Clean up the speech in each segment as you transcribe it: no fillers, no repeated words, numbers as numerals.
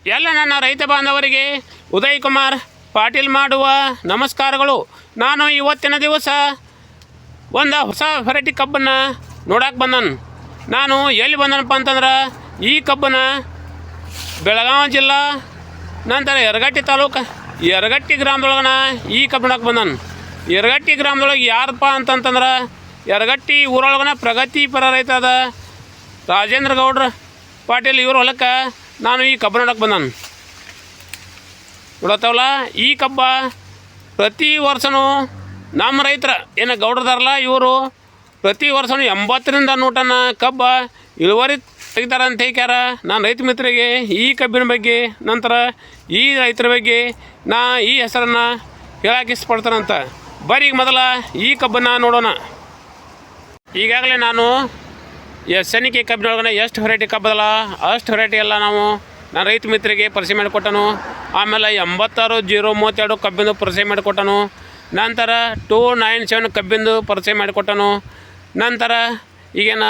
ಎಲ್ಲ ನನ್ನ ರೈತ ಬಾಂಧವರಿಗೆ ಉದಯ್ ಕುಮಾರ್ ಪಾಟೀಲ್ ಮಾಡುವ ನಮಸ್ಕಾರಗಳು. ನಾನು ಇವತ್ತಿನ ದಿವಸ ಒಂದು ಹೊಸ ವೆರೈಟಿ ಕಬ್ಬನ್ನು ನೋಡಕ್ಕೆ ಬಂದನು. ನಾನು ಎಲ್ಲಿ ಬಂದನಪ್ಪ ಅಂತಂದ್ರೆ ಈ ಕಬ್ಬನ್ನು ಬೆಳಗಾವಿ ಜಿಲ್ಲಾ ನಂತರ ಯರಗಟ್ಟಿ ತಾಲೂಕು ಯರಗಟ್ಟಿ ಗ್ರಾಮದೊಳಗನ ಈ ಕಬ್ಬು ನೋಡಕ್ಕೆ ಬಂದನು. ಯರಗಟ್ಟಿ ಗ್ರಾಮದೊಳಗೆ ಯಾರಪ್ಪ ಅಂತಂತಂದ್ರೆ ಯರಗಟ್ಟಿ ಊರೊಳಗನ ಪ್ರಗತಿಪರ ರೈತ ಅದ ರಾಜೇಂದ್ರ ಗೌಡ್ರ ಪಾಟೀಲ್ ಇವ್ರ ಹೊಲಕ್ಕೆ ನಾನು ಈ ಕಬ್ಬು ನೋಡಕ್ಕೆ ಬಂದನು. ನೋಡತ್ತವಲ್ಲ, ಈ ಕಬ್ಬ ಪ್ರತಿ ವರ್ಷವೂ ನಮ್ಮ ರೈತರ ಏನು ಗೌಡ್ರದಾರಲ್ಲ ಇವರು ಪ್ರತಿ ವರ್ಷವೂ 80ರಿಂದ 100 ಟನ್ ಕಬ್ಬ ಇಳುವರಿ ತೆಗಿತಾರೆ ಅಂತ ಹೇಳ್ಯಾರ. ನಾನು ರೈತ ಮಿತ್ರರಿಗೆ ಈ ಕಬ್ಬಿನ ಬಗ್ಗೆ ನಂತರ ಈ ರೈತರ ಬಗ್ಗೆ ನಾ ಈ ಹೆಸರನ್ನು ಹೇಳಕ್ಕೆ ಇಷ್ಟಪಡ್ತಾನಂತ. ಬರೀ ಮೊದಲ ಈ ಕಬ್ಬನ್ನು ನೋಡೋಣ. ಈಗಾಗಲೇ ನಾನು ಎಸ್.ಎನ್.ಕೆ ಕಬ್ಬಿನೊಳಗಡೆ ಎಷ್ಟು ವೆರೈಟಿ ಕಬ್ಬದಲ್ಲ ಅಷ್ಟು ವೆರೈಟಿ ಎಲ್ಲ ನಾನು ರೈತ ಮಿತ್ರರಿಗೆ ಪರಿಚಯ ಮಾಡಿಕೊಟ್ಟನು. ಆಮೇಲೆ 86-032 ಕಬ್ಬಿಂದು ಪರಿಚಯ ಮಾಡಿಕೊಟ್ಟನು. ನಂತರ 297 ಕಬ್ಬಿಂದು ಪರಿಚಯ ಮಾಡಿಕೊಟ್ಟನು. ನಂತರ ಈಗೇನ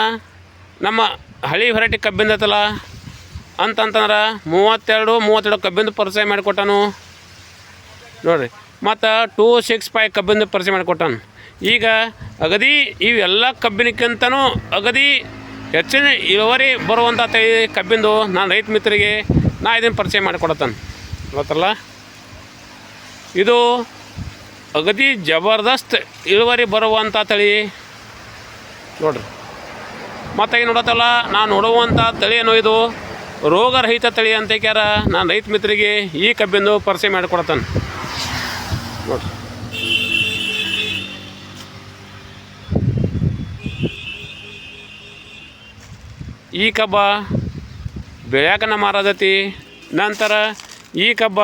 ನಮ್ಮ ಹಳಿ ವೆರೈಟಿ ಕಬ್ಬಿಂದತ್ತಲ್ಲ ಅಂತಂತಂದ್ರೆ 32 ಕಬ್ಬಿಂದು ಪರಿಚಯ ಮಾಡಿಕೊಟ್ಟನು ನೋಡಿರಿ. ಮತ್ತು 265 ಕಬ್ಬಿಂದು ಪರಿಚಯ ಮಾಡಿಕೊಟ್ಟನು. ಈಗ ಅಗದಿ ಇವೆಲ್ಲ ಕಬ್ಬಿನಕ್ಕಿಂತನೂ ಅಗದಿ ಹೆಚ್ಚಿನ ಇಳುವರಿ ಬರುವಂಥ ತಳಿ ಕಬ್ಬಿಂದು ನಾನು ರೈತ ಮಿತ್ರರಿಗೆ ಇದನ್ನು ಪರಿಚಯ ಮಾಡಿಕೊಡತ್ತಾನೆ. ಗೊತ್ತಲ್ಲ, ಇದು ಅಗದಿ ಜಬರ್ದಸ್ತ್ ಇಳುವರಿ ಬರುವಂಥ ತಳಿ ನೋಡ್ರಿ. ಮತ್ತು ಈಗ ನೋಡತ್ತಲ್ಲ, ನಾನು ನೋಡುವಂಥ ತಳಿ ಏನೋ ಇದು ರೋಗರಹಿತ ತಳಿ ಅಂತ ಹೇಳ್ಯಾರ. ನಾನು ರೈತ ಮಿತ್ರರಿಗೆ ಈ ಕಬ್ಬಿಂದು ಪರಿಚಯ ಮಾಡಿಕೊಡತ್ತಾನೆ ನೋಡ್ರಿ. ಈ ಕಬ್ಬ ಬೆಳ್ಯಾಕನ ಮಾರಾದತಿ, ನಂತರ ಈ ಕಬ್ಬ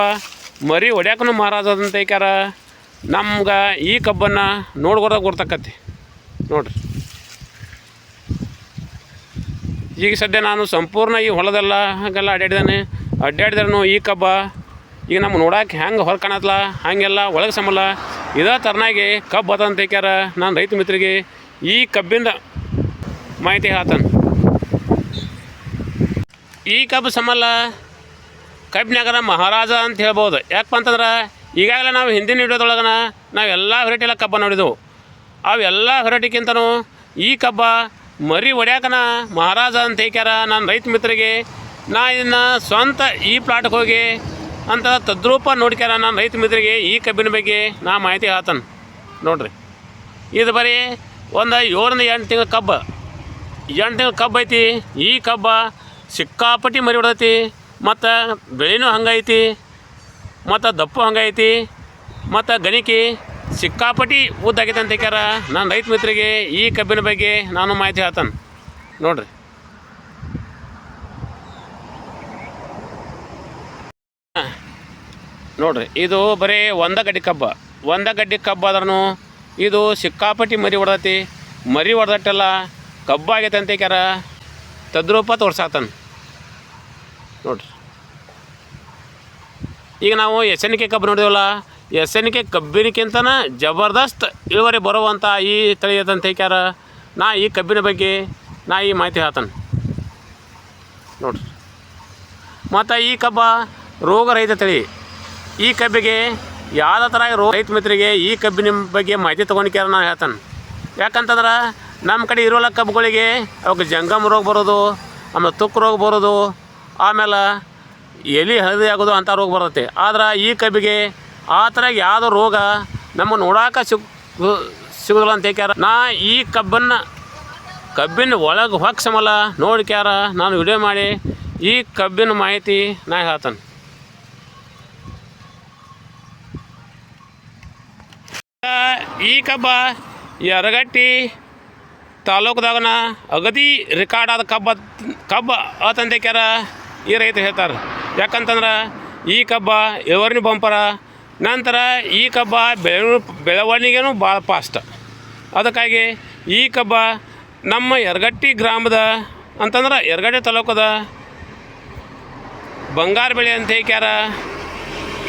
ಮರಿ ಹೊಡ್ಯಾಕನು ಮಾರಾದಂತ ಹೇಳ್ಯಾರ. ನಮ್ಗೆ ಈ ಕಬ್ಬನ್ನು ನೋಡ್ಕೊಡೋಕೆ ಗೊತ್ತಾಕತಿ ನೋಡ್ರಿ. ಈಗ ಸದ್ಯ ನಾನು ಸಂಪೂರ್ಣ ಈ ಹೊಲದೆಲ್ಲ ಹಾಗೆಲ್ಲ ಅಡ್ಡಾಡಿದ್ರೂ ಈ ಕಬ್ಬ ಈಗ ನಮ್ಗೆ ನೋಡೋಕೆ ಹೆಂಗೆ ಹೊರ ಕಾಣತ್ತಲ್ಲ ಹಾಗೆಲ್ಲ ಒಳಗೆ ಸಂಬಲ್ಲ ಇದೇ ಥರನಾಗಿ ಕಬ್ಬು ಅದಂತ ಹೇಳ್ಯಾರ. ನಾನು ರೈತ ಮಿತ್ರರಿಗೆ ಈ ಕಬ್ಬಿಂದ ಮಾಹಿತಿ ಹೇಳ್ತಾನೆ. ಈ ಕಬ್ಬು ಸಂಬಲ್ಲ ಕಬ್ಬಿನಾಗನ ಮಹಾರಾಜ ಅಂತ ಹೇಳ್ಬೋದು. ಯಾಕಪ್ಪ ಅಂತಂದ್ರೆ ಈಗಾಗಲೇ ನಾವು ಹಿಂದಿನ ವಿಡಿಯೋದೊಳಗನ ನಾವೆಲ್ಲ ವೆರೈಟಿ ಎಲ್ಲ ಕಬ್ಬ ನೋಡಿದೆವು. ಅವೆಲ್ಲ ವೆರೈಟಿಗಿಂತನೂ ಈ ಕಬ್ಬ ಮರಿ ಹೊಡ್ಯಾಕನ ಮಹಾರಾಜ ಅಂತ ಹೇಳ್ಯಾರ. ನಾನು ರೈತ ಮಿತ್ರರಿಗೆ ಇದನ್ನು ಸ್ವಂತ ಈ ಪ್ಲಾಟ್ಗೆ ಹೋಗಿ ಅಂತ ತದ್ರೂಪ ನೋಡ್ಕ್ಯಾರ. ನಾನು ರೈತ ಮಿತ್ರರಿಗೆ ಈ ಕಬ್ಬಿನ ಬಗ್ಗೆ ಮಾಹಿತಿ ಹೇಳ್ತಾನೆ ನೋಡ್ರಿ. ಇದು ಬರೀ ಒಂದು 7-8 ತಿಂಗಳ ಕಬ್ಬು 8 ತಿಂಗಳ ಕಬ್ಬು ಐತಿ. ಈ ಕಬ್ಬ ಸಿಕ್ಕಾಪಟ್ಟಿ ಮರಿ ಹೊಡ್ದೈತಿ, ಮತ್ತು ಬೆಳೆನೂ ಹಂಗೈತಿ, ಮತ್ತು ದಪ್ಪು ಹಂಗೈತಿ, ಮತ್ತು ಗಣಿಕೆ ಸಿಕ್ಕಾಪಟ್ಟಿ ಉದ್ದಾಗೈತೆ ಅಂತ ಹೇಳ್ಯಾರ. ನಾನು ರೈತ ಮಿತ್ರರಿಗೆ ಈ ಕಬ್ಬಿನ ಬಗ್ಗೆ ಮಾಹಿತಿ ಹೇಳ್ತಾನೆ ನೋಡ್ರಿ. ನೋಡ್ರಿ, ಇದು ಬರೀ ಒಂದ ಗಡ್ಡಿ ಕಬ್ಬ ಆದ್ರೂ ಇದು ಸಿಕ್ಕಾಪಟ್ಟಿ ಮರಿ ಹೊಡ್ದೈತಿ. ಮರಿ ಹೊಡೆದಟ್ಟೆಲ್ಲ ಕಬ್ಬಾಗೈತೆ ಅಂತ ಹೇಳ್ಯಾರ. ತದ್ರೂಪ ತೋರ್ಸಾತಾನೆ ನೋಡ್ರಿ. ಈಗ ನಾವು ಎಸ್.ಎನ್.ಕೆ ಕಬ್ಬು ನೋಡಿದೇವಲ್ಲ, ಎಸ್.ಎನ್.ಕೆ ಕಬ್ಬಿನಕ್ಕಿಂತನ ಜಬರ್ದಸ್ತ್ ಇಳುವರಿ ಬರುವಂಥ ಈ ತಳಿ ಅಂತ ಹೇಳ್ಯಾರ. ಈ ಕಬ್ಬಿನ ಬಗ್ಗೆ ಈ ಮಾಹಿತಿ ಹೇಳ್ತಾನೆ ನೋಡ್ರಿ. ಮತ್ತು ಈ ಕಬ್ಬ ರೋಗರಹಿತ ತಳಿ. ಈ ಕಬ್ಬಿಗೆ ಯಾವುದೇ ಥರ ರೈತ ಮಿತ್ರರಿಗೆ ಈ ಕಬ್ಬಿನ ಬಗ್ಗೆ ಮಾಹಿತಿ ತೊಗೊಂಡ್ಕ್ಯಾರ ನಾನು ಹೇಳ್ತಾನೆ. ಯಾಕಂತಂದ್ರೆ ನಮ್ಮ ಕಡೆ ಇರೋಲ್ಲ ಕಬ್ಬುಗಳಿಗೆ ಅವಕ್ಕೆ ಜಂಗಮ್ ರೋಗ ಬರೋದು, ಆಮೇಲೆ ತುಕ್ಕು ರೋಗ ಬರೋದು, ಆಮೇಲೆ ಎಲೆ ಹಳದಿ ಆಗೋದು ಅಂಥ ರೋಗ ಬರುತ್ತೆ. ಆದ್ರೆ ಈ ಕಬ್ಬಿಗೆ ಆ ಥರ ಯಾವುದೋ ರೋಗ ನಮ್ಮ ನೋಡೋಕೆ ಸಿಗೋದಿಲ್ಲ ಅಂತ ಹೇಳ್ಯಾರ. ಈ ಕಬ್ಬಿನ ಒಳಗೆ ಹೊಕ್ಸಮಲ್ಲ ನೋಡ್ಕ್ಯಾರ ನಾನು ವಿಡಿಯೋ ಮಾಡಿ ಈ ಕಬ್ಬಿನ ಮಾಹಿತಿ ಹೇಳ್ತಾನೆ. ಈ ಕಬ್ಬ ಯರಗಟ್ಟಿ ತಾಲೂಕದಾಗನ ಅಗದಿ ರೆಕಾರ್ಡ್ ಆದ ಕಬ್ಬ ಅತಂದೇಕ್ಯಾರ ಈ ರೈತರು ಹೇಳ್ತಾರೆ. ಯಾಕಂತಂದ್ರೆ ಈ ಕಬ್ಬ ಇಳುವರಿನೂ ಬಂಪರ, ನಂತರ ಈ ಕಬ್ಬ ಬೆಳವಣಿಗೆನೂ ಭಾಳ ಫಾಸ್ಟ್. ಅದಕ್ಕಾಗಿ ಈ ಕಬ್ಬ ನಮ್ಮ ಯರಗಟ್ಟಿ ಗ್ರಾಮದ ಅಂತಂದ್ರೆ ಯರಗಟ್ಟಿ ತಾಲೂಕದ ಬಂಗಾರ ಬೆಳೆ ಅಂತ ಹೇಳ್ಯಾರ.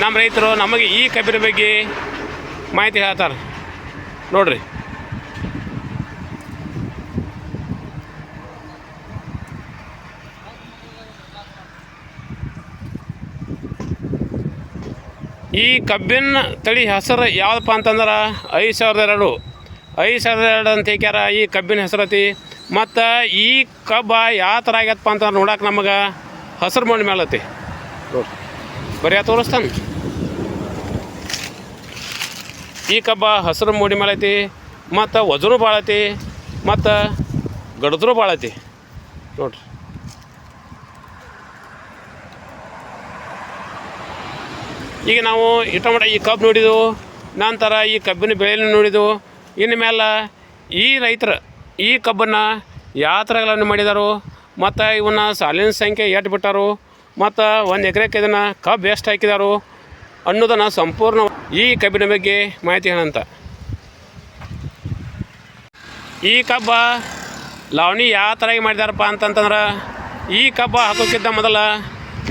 ನಮ್ಮ ರೈತರು ನಮಗೆ ಈ ಕಬ್ಬಿನ ಬಗ್ಗೆ ಮಾಹಿತಿ ಹೇಳ್ತಾರೆ ನೋಡ್ರಿ. ಈ ಕಬ್ಬಿನ ತಳಿ ಹೆಸರು ಯಾವುದಪ್ಪ ಅಂತಂದ್ರೆ 5002 5002 ಅಂತ ಹೇಳ್ಯಾರ ಈ ಕಬ್ಬಿನ ಹೆಸರತಿ. ಮತ್ತು ಈ ಕಬ್ಬ ಯಾವ ಥರ ಆಗ್ಯದಪ್ಪ ಅಂತಂದ್ರೆ ನೋಡಕ್ಕೆ ನಮಗೆ ಹಸಿರು ಮಣ್ಣು ಮೇಲತಿ ನೋಡಿ, ಬರೀ ತೋರಿಸ್ತಾನೆ. ಈ ಕಬ್ಬ ಹಸಿರು ಮೂಡಿ ಮೇಲೆ ಐತಿ, ಮತ್ತು ವಜನು ಭಾಳ ಐತಿ, ಮತ್ತು ಗಡದ್ರು ಭಾಳ ಐತಿ ನೋಡ್ರಿ. ಈಗ ನಾವು ಇಟಮಟ ಈ ಕಬ್ಬು ನೋಡಿದೆವು, ನಂತರ ಈ ಕಬ್ಬಿನ ಬೆಳೆಯನ್ನು ನೋಡಿದೆವು. ಇನ್ನು ಮೇಲೆ ಈ ರೈತರು ಈ ಕಬ್ಬನ್ನು ಯಾವ ಥರಗಳನ್ನು ಮಾಡಿದಾರು, ಮತ್ತು ಇವನ್ನ ಸಾಲಿನ ಸಂಖ್ಯೆ ಎಷ್ಟು ಬಿಟ್ಟಾರು, ಮತ್ತು ಒಂದು ಎಕರೆಗೆ ಇದನ್ನು ಕಬ್ಬು ಎಷ್ಟು ಹಾಕಿದಾರು ಅನ್ನೋದನ್ನು ಸಂಪೂರ್ಣ ಈ ಕಬ್ಬಿನ ಬಗ್ಗೆ ಮಾಹಿತಿ ಹೇಳಂತ. ಈ ಕಬ್ಬ ಲಾವಣಿ ಯಾವ ಥರ ಮಾಡಿದಾರಪ್ಪ ಅಂತಂತಂದ್ರೆ, ಈ ಕಬ್ಬ ಹಾಕೋಕ್ಕಿಂತ ಮೊದಲ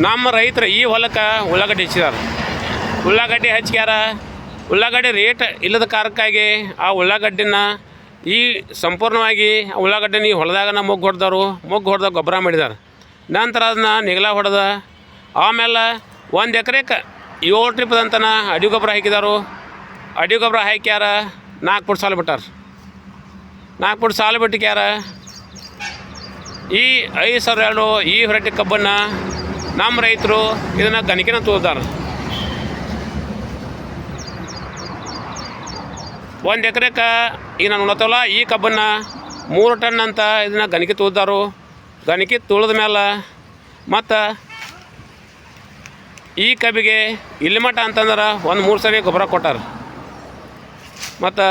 ನಮ್ಮ ರೈತರು ಈ ಹೊಲಕ್ಕೆ ಉಳ್ಳಾಗಡ್ಡಿ ಹಚ್ಚಿದಾರೆ. ಉಳ್ಳಾಗಡ್ಡಿ ಹಚ್ಕ್ಯಾರ. ಉಳ್ಳಾಗಡ್ಡಿ ರೇಟ್ ಇಲ್ಲದ ಕಾರಣಕ್ಕಾಗಿ ಆ ಉಳ್ಳಾಗಡ್ಡಿನ ಈ ಸಂಪೂರ್ಣವಾಗಿ ಉಳ್ಳಾಗಡ್ಡಿನ ಈ ಹೊಲದಾಗ ಮೊಗ್ಗು ಹೊಡೆದ ಗೊಬ್ಬರ ಮಾಡಿದ್ದಾರೆ. ನಂತರ ಅದನ್ನ ನಿಗಲ ಹೊಡೆದ ಆಮೇಲೆ 1 ಎಕರೆಗೆ 7 ಟ್ರಿಪ್ದಂತನ ಅಡಿ ಗೊಬ್ಬರ ಹಾಕಿದಾರು. ಅಡಿ ಗೊಬ್ಬರ ಹಾಕ್ಯಾರ, 4 ಫುಟ್ ಸಾಲು ಬಿಟ್ಟಾರ. 4 ಫುಟ್ ಸಾಲು ಬಿಟ್ಟಿಕ್ಯಾರ. ಈ 5002 ಈ ವೆರೈಟಿ ಕಬ್ಬನ್ನು ನಮ್ಮ ರೈತರು ಇದನ್ನು ಗಣಿಕೆನ ತೋರಿದಾರೆ. 1 ಎಕರೆಗೆ ಈಗ ನಾನು ನೋಡ್ತವಲ್ಲ ಈ ಕಬ್ಬನ್ನು 3 ಟನ್ ಅಂತ ಇದನ್ನು ಗಣಿಕೆ ತೋರಿದಾರು. ಗಣಿಕೆ ತುಳಿದ ಮೇಲೆ ಮತ್ತು ಈ ಕಬ್ಬಿಗೆ ಇಲ್ಲಿ ಮಟ್ಟ ಅಂತಂದ್ರೆ 1-3 ಸರಿ ಗೊಬ್ಬರ ಕೊಟ್ಟಾರ, ಮತ್ತು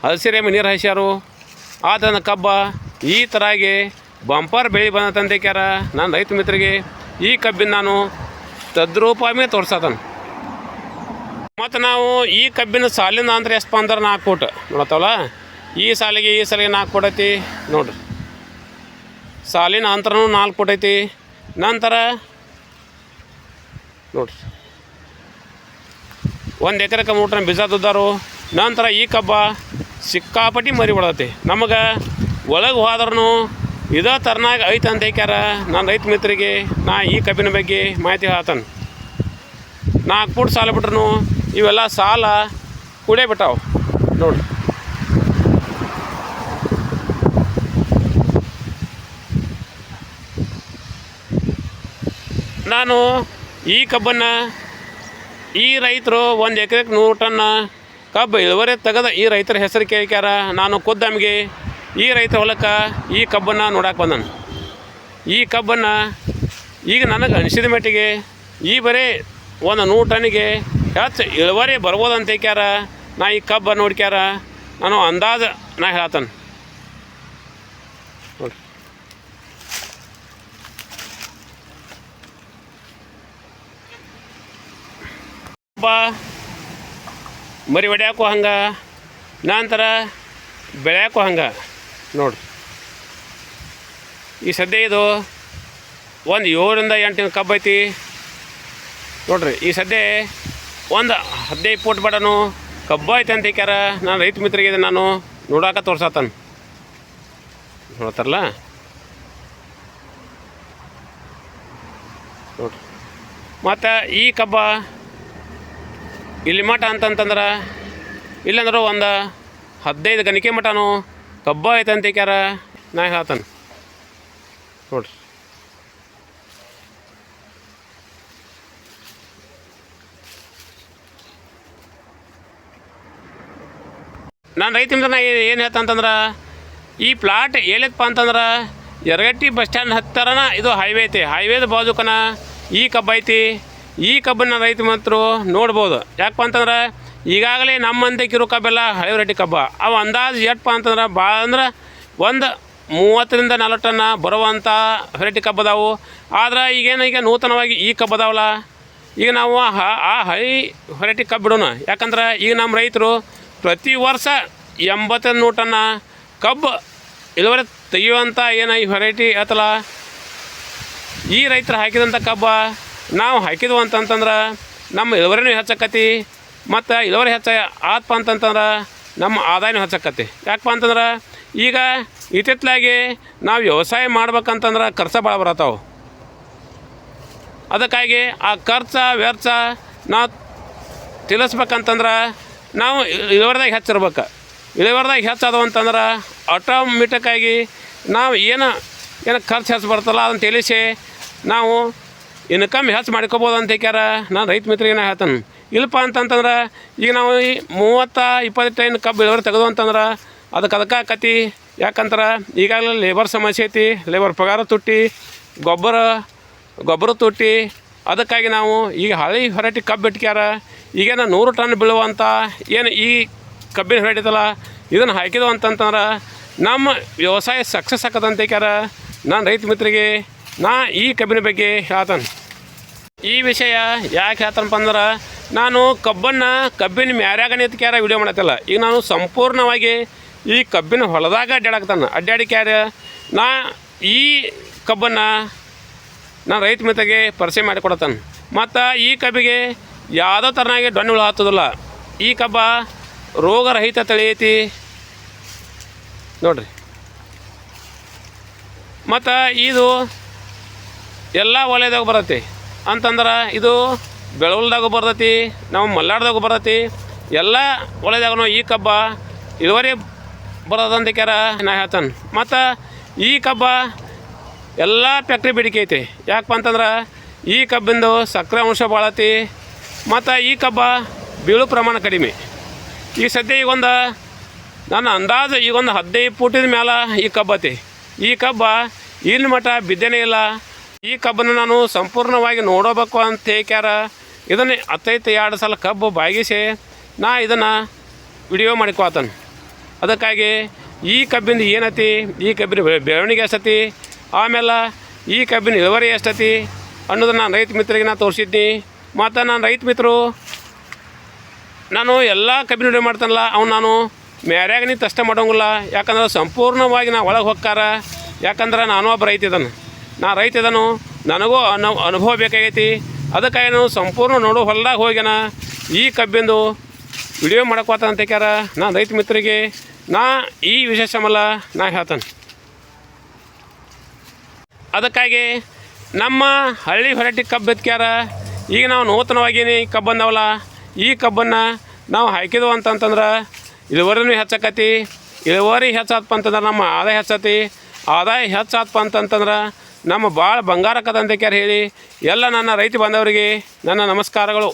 ಹಸಿರೆಮ್ಮೆ ನೀರು ಹಾಸ್ಯಾರು. ಆತನ ಕಬ್ಬ ಈ ಥರಾಗಿ ಬಂಪರ್ ಬೆಳೆ ಬಂದಂತಂದೇಕ್ಯಾರ. ನಾನು ರೈತ ಮಿತ್ರರಿಗೆ ಈ ಕಬ್ಬಿನ ನಾನು ತದ್ರೂಪಮೇ ತೋರ್ಸತಾನೆ. ಮತ್ತು ನಾವು ಈ ಕಬ್ಬಿನ ಸಾಲಿನ ಅಂತರ ಎಷ್ಟಪ್ಪ ಅಂದ್ರೆ 4 ಫೂಟ್ ನೋಡತ್ತವಲ್ಲ, ಈ ಸಾಲಿಗೆ 4 ಫೂಟ್ ಐತಿ ನೋಡ್ರಿ. ಸಾಲಿನ ಅಂತರನೂ 4 ಫೂಟ್ ಐತಿ. ನಂತರ ನೋಡ್ರಿ 1 ಎಕರೆಗೆ 3 ಟನ್ ಬೀಜ ತುದ್ದಾರು. ನಂತರ ಈ ಕಬ್ಬ ಸಿಕ್ಕಾಪಟ್ಟಿ ಮರಿ ಬಿಡತೈತಿ. ನಮಗೆ ಒಳಗೆ ಹೋದ್ರೂ ಇದೇ ಥರನಾಗ ಐತೆ ಅಂತ ಹೇಳ್ಯಾರ. ನಾನು ರೈತ ಮಿತ್ರರಿಗೆ ಈ ಕಬ್ಬಿನ ಬಗ್ಗೆ ಮಾಹಿತಿ ಹೇಳ್ತಾನೆ. 4 ಫೂಟ್ ಸಾಲ ಬಿಟ್ರು ಇವೆಲ್ಲ ಸಾಲ ಕೂಡೇ ಬಿಟ್ಟಾವು ನೋಡ್ರಿ. ನಾನು ಈ ಕಬ್ಬನ್ನು ಈ ರೈತರು 1 ಎಕರೆಗೆ 100 ಟನ್ ಕಬ್ಬು ಇಳುವರಿ ತೆಗೆದ ಈ ರೈತರ ಹೆಸರು ಕೇಳ್ಯಾರ. ನಾನು ಖುದ್ದಾಮಿಗೆ ಈ ರೈತ ಹೊಲಕ್ಕೆ ಈ ಕಬ್ಬನ್ನು ನೋಡಕ್ಕೆ ಬಂದನು. ಈ ಕಬ್ಬನ್ನು ಈಗ ನನಗೆ ಅನಿಸಿದ ಮಟ್ಟಿಗೆ ಈ ಬರೀ 100 ಟನ್ನಿಗೆ ಹೆಚ್ಚು ಇಳುವರಿ ಬರ್ಬೋದಂತ ಹೇಳ್ಯಾರ. ನಾ ಈ ಕಬ್ಬ ನೋಡ್ಕ್ಯಾರ ನಾನು ಅಂದಾಜು ನಾ ಹೇಳ್ತಾನೆ ನೋಡಿ. ಕಬ್ಬ ಮರಿ ಹೊಡ್ಯಾಕೂ ಹಂಗೆ, ನಂತರ ಬೆಳ್ಯಾಕೂ ಹಂಗೆ ನೋಡ್ರಿ. ಈ ಸದ್ಯ ಇದು 7 ರಿಂದ 8 ಕಬ್ಬು ಐತಿ ನೋಡ್ರಿ. ಈ ಸದ್ಯ 15 ಫೂಟ್ ಬಡನು ಕಬ್ಬು ಐತೆ ಅಂತ ಹೇಳ್ಯಾರ. ನಾನು ರೈತ ಮಿತ್ರರಿಗೆ ನಾನು ನೋಡಾಕ ತೋರ್ಸತ್ತಾನ ನೋಡ್ತಾರಲ್ಲ ನೋಡ್ರಿ. ಮತ್ತು ಈ ಕಬ್ಬ ಇಲ್ಲಿ ಮಠ ಅಂತಂತಂದ್ರೆ ಇಲ್ಲಂದ್ರೆ 15 ಗಣಿಕೆ ಮಟನು ಕಬ್ಬ ಐತೆ ಅಂತ ಹೇಳ್ಯಾರ. ನಾ ಹೇಳ್ತಾನೆ ನೋಡ್ರಿ. ನಾನು ರೈತ ಮಿತ್ರ ಏನು ಹೇಳ್ತಂತಂದ್ರೆ ಈ ಪ್ಲಾಟ್ ಎಲ್ಲಿತ್ತಪ್ಪ ಅಂತಂದ್ರೆ ಯರಗಟ್ಟಿ ಬಸ್ ಸ್ಟ್ಯಾಂಡ್ ಹತ್ತಿರನ ಇದು ಹೈವೇ ಐತಿ. ಹೈವೇದ ಬಾಜುಕನ ಈ ಕಬ್ಬು ಐತಿ. ಈ ಕಬ್ಬನ್ನು ರೈತ ಮಿತ್ರರು ನೋಡ್ಬೋದು. ಯಾಕಪ್ಪ ಅಂತಂದ್ರೆ ಈಗಾಗಲೇ ನಮ್ಮಂತೆ ಕಿರು ಕಬ್ಬೆಲ್ಲ ಹಳೆ ವೆರೈಟಿ ಕಬ್ಬ ಅವು ಅಂದಾಜು ಎಷ್ಟಪ್ಪ ಅಂತಂದ್ರೆ ಭಾಳ ಅಂದ್ರೆ 30 ರಿಂದ 40 ಟನ್ ಬರುವಂಥ ವೆರೈಟಿ ಕಬ್ಬು ಅದಾವು. ಆದ್ರೆ ಈಗ ನೂತನವಾಗಿ ಈ ಕಬ್ಬು ಅದಾವಲ್ಲ, ಈಗ ನಾವು ಆ ಹೈ ವೆರೈಟಿ ಕಬ್ಬು ಬಿಡೋಣ. ಯಾಕಂದ್ರೆ ಈಗ ನಮ್ಮ ರೈತರು ಪ್ರತಿ ವರ್ಷ 80 ಟನ್ ಕಬ್ಬು ಇಳುವರಿ ತೆಗೆಯುವಂಥ ಏನು ಈ ವೆರೈಟಿ ಆತಲ್ಲ, ಈ ರೈತರು ಹಾಕಿದಂಥ ಕಬ್ಬ ನಾವು ಹಾಕಿದ್ವು ಅಂತಂತಂದ್ರೆ ನಮ್ಮ ಇಳುವರಿನೂ ಹೆಚ್ಚಾಕತಿ. ಮತ್ತು ಇಳುವರಿ ಹೆಚ್ಚ ಆತಪ್ಪ ಅಂತಂತಂದ್ರೆ ನಮ್ಮ ಆದಾಯನೂ ಹೆಚ್ಚಾಕತಿ. ಯಾಕಪ್ಪ ಅಂತಂದ್ರೆ ಈಗ ಇತ್ತಿತ್ತಲಾಗಿ ನಾವು ವ್ಯವಸಾಯ ಮಾಡ್ಬೇಕಂತಂದ್ರೆ ಖರ್ಚು ಭಾಳ ಬರತ್ತಾವೆ. ಅದಕ್ಕಾಗಿ ಆ ಖರ್ಚು ವೆಚ್ಚ ನಾವು ತಿಳಿಸ್ಬೇಕಂತಂದ್ರೆ ನಾವು ಇಳುವರಿದಾಗ ಹೆಚ್ಚಿರ್ಬೇಕು. ಇಳುವರಿದಾಗ ಹೆಚ್ಚದು ಅಂತಂದ್ರೆ ಆಟೋಮೆಟಿಕ್ಕಾಗಿ ನಾವು ಏನು ಖರ್ಚು ಹೆಚ್ಚು ಬರ್ತಲ್ಲ ಅದನ್ನು ತಿಳಿಸಿ ನಾವು ಇನ್ಕಮ್ ಹೆಚ್ಚು ಮಾಡ್ಕೋಬೋದು ಅಂತ ಹೇಳ್ಯಾರ. ನಾನು ರೈತ ಮಿತ್ರಿಗೆ ನಾ ಹೇಳ್ತಾನೆ. ಇಲ್ಲಪ್ಪ ಅಂತಂತಂದ್ರೆ ಈಗ ನಾವು ಈ 30-20 ಟನ್ ಕಬ್ಬು ಇಳುವರಿ ತೆಗೆದು ಅಂತಂದ್ರೆ ಅದಕ್ಕೆ ಆಕತಿ. ಯಾಕಂದ್ರೆ ಈಗಾಗಲೇ ಲೇಬರ್ ಸಮಸ್ಯೆ ಐತಿ, ಲೇಬರ್ ಪಗಾರ ತುಟ್ಟಿ, ಗೊಬ್ಬರ ತುಟ್ಟಿ. ಅದಕ್ಕಾಗಿ ನಾವು ಈಗ ಹಳೆ ವೆರೈಟಿ ಕಬ್ಬು ಇಟ್ಕ್ಯಾರ. ಈಗೇನು 100 ಟನ್ ಬೀಳುವಂಥ ಏನು ಈ ಕಬ್ಬಿನ ವೆರೈಟಿ ಐತಲ್ಲ ಇದನ್ನು ಹಾಕಿದವು ಅಂತಂತಂದ್ರೆ ನಮ್ಮ ವ್ಯವಸಾಯ ಸಕ್ಸಸ್ ಆಕದಂತ ಹೇಳ್ಯಾರ. ನಾನು ರೈತ ಮಿತ್ರಿಗೆ ನಾ ಈ ಕಬ್ಬಿನ ಬಗ್ಗೆ ಹೇಳ್ತಾನೆ. ಈ ವಿಷಯ ಯಾಕೆ ಹೇಳ್ತಾನಪ್ಪ ಅಂದ್ರೆ ನಾನು ಕಬ್ಬಿನ ಮ್ಯಾರ್ಯಾಗ ನಿಂತ್ಕ್ಯಾರ ವಿಡಿಯೋ ಮಾಡತ್ತಲ್ಲ. ಈಗ ನಾನು ಸಂಪೂರ್ಣವಾಗಿ ಈ ಕಬ್ಬಿನ ಹೊಲದಾಗ ಅಡ್ಡಾಡಿಕ್ಯಾರ. ನಾ ಈ ಕಬ್ಬನ್ನು ನಾನು ರೈತ ಮಿತ್ರಗೆ ಪರಿಚಯ ಮಾಡಿಕೊಡತಾನೆ. ಮತ್ತು ಈ ಕಬ್ಬಿಗೆ ಯಾವುದೋ ಥರನಾಗಿ ಡೊಣ್ಣೆ ಹುಳ ಹತ್ತೋದಿಲ್ಲ. ಈ ಕಬ್ಬ ರೋಗರಹಿತ ತಳಿ ಐತಿ ನೋಡಿರಿ. ಮತ್ತು ಇದು ಎಲ್ಲ ವಲಯದಾಗ ಬರ್ತೈತಿ ಅಂತಂದ್ರೆ ಇದು ಬೆಳವಲ್ದಾಗೂ ಬರ್ತೈತಿ, ನಾವು ಮಲ್ನಾಡ್ದಾಗೂ ಬರ್ತೈತಿ, ಎಲ್ಲ ವಲಯದಾಗೂ ಈ ಕಬ್ಬ ಇಳುವರಿ ಬರೋದಂತ ಕ್ಯಾರ ನಾ ಹೇಳ್ತಾನೆ. ಮತ್ತು ಈ ಕಬ್ಬ ಎಲ್ಲ ಫ್ಯಾಕ್ಟ್ರಿ ಬೇಡಿಕೆ ಐತಿ. ಯಾಕಪ್ಪ ಅಂತಂದ್ರೆ ಈ ಕಬ್ಬಿಂದು ಸಕ್ಕರೆ ಅಂಶ ಭಾಳ ಐತಿ. ಮತ್ತು ಈ ಕಬ್ಬ ಬೀಳು ಪ್ರಮಾಣ ಕಡಿಮೆ. ಈಗ ಸದ್ಯ ನನ್ನ ಅಂದಾಜು 15 ಫೂಟಿನ ಮೇಲೆ ಈ ಕಬ್ಬ ಐತಿ. ಈ ಕಬ್ಬ ಇಲ್ಲಿ ಮಟ್ಟ ಬಿದ್ದೇನೇ ಇಲ್ಲ. ಈ ಕಬ್ಬನ್ನು ನಾನು ಸಂಪೂರ್ಣವಾಗಿ ನೋಡಬೇಕು ಅಂತ ಹೇಳ್ಕ್ಯಾರ. ಇದನ್ನು 2 ಸಲ ಕಬ್ಬು ಬಾಗಿಸಿ ನಾ ಇದನ್ನು ವಿಡಿಯೋ ಮಾಡಿಕೊಳ್ತಾನೆ. ಅದಕ್ಕಾಗಿ ಈ ಕಬ್ಬಿಂದು ಏನೈತಿ, ಈ ಕಬ್ಬಿನ ಬೆಳವಣಿಗೆ ಎಷ್ಟೈತಿ, ಆಮೇಲೆ ಈ ಕಬ್ಬಿನ ಇಳುವರಿ ಎಷ್ಟೈತಿ ಅನ್ನೋದನ್ನು ನಾನು ರೈತ ಮಿತ್ರರಿಗೆ ನಾನು ತೋರಿಸಿದ್ನಿ. ಮತ್ತು ನಾನು ರೈತ ಮಿತ್ರರು ನಾನು ಎಲ್ಲ ಕಬ್ಬಿನ ವಿಡಿಯೋ ಮಾಡ್ತಾನಲ್ಲ ಅವ್ನು ನಾನು ಮ್ಯಾರ್ಯಾಗ ನಿಂತು ಅಷ್ಟೇ ಮಾಡೋಂಗಿಲ್ಲ. ಯಾಕಂದ್ರೆ ಸಂಪೂರ್ಣವಾಗಿ ನಾ ಒಳಗೆ ಹೋಗ್ಕಾರ. ಯಾಕಂದ್ರೆ ನಾನು ಒಬ್ಬ ರೈತ ಇದ್ದಾನು, ನನಗೂ ಅನುಭವ ಬೇಕಾಗೈತಿ. ಅದಕ್ಕಾಗಿ ನಾನು ಸಂಪೂರ್ಣ ನೋಡು ಹೊಲದಾಗ ಹೋಗ್ಯಾನ ಈ ಕಬ್ಬಿಂದು ವಿಡಿಯೋ ಮಾಡಕೋತ ಅಂತ ಹೇಳ್ಯಾರ. ನಾನು ರೈತ ಮಿತ್ರರಿಗೆ ಈ ವಿಶೇಷ ಮಲ್ಲ ನಾ ಹೇಳ್ತಾನೆ. ಅದಕ್ಕಾಗಿ ನಮ್ಮ ಹಳ್ಳಿ ವೆರೈಟಿ ಕಬ್ಬು ಎತ್ಕ್ಯಾರ. ಈಗ ನಾವು ನೂತನವಾಗಿ ಈ ಕಬ್ಬು ಬಂದವಲ್ಲ, ಈ ಕಬ್ಬನ್ನು ನಾವು ಹಾಕಿದವು ಅಂತಂತಂದ್ರೆ ಇಳುವರಿನೂ ಹೆಚ್ಚಾಕತಿ. ಇಳುವರಿ ಹೆಚ್ಚಾದಪ್ಪ ಅಂತಂದ್ರೆ ನಮ್ಮ ಆದಾಯ ಹೆಚ್ಚತಿ. ಆದಾಯ ಹೆಚ್ಚಾದಪ್ಪ ಅಂತಂತಂದ್ರೆ ನಮ್ಮ ಭಾಳ ಬಂಗಾರ ಆಕತ್ತಂತ ಹೇಳಿ ಎಲ್ಲ ನನ್ನ ರೈತ ಬಾಂಧವರಿಗೆ ನನ್ನ ನಮಸ್ಕಾರಗಳು.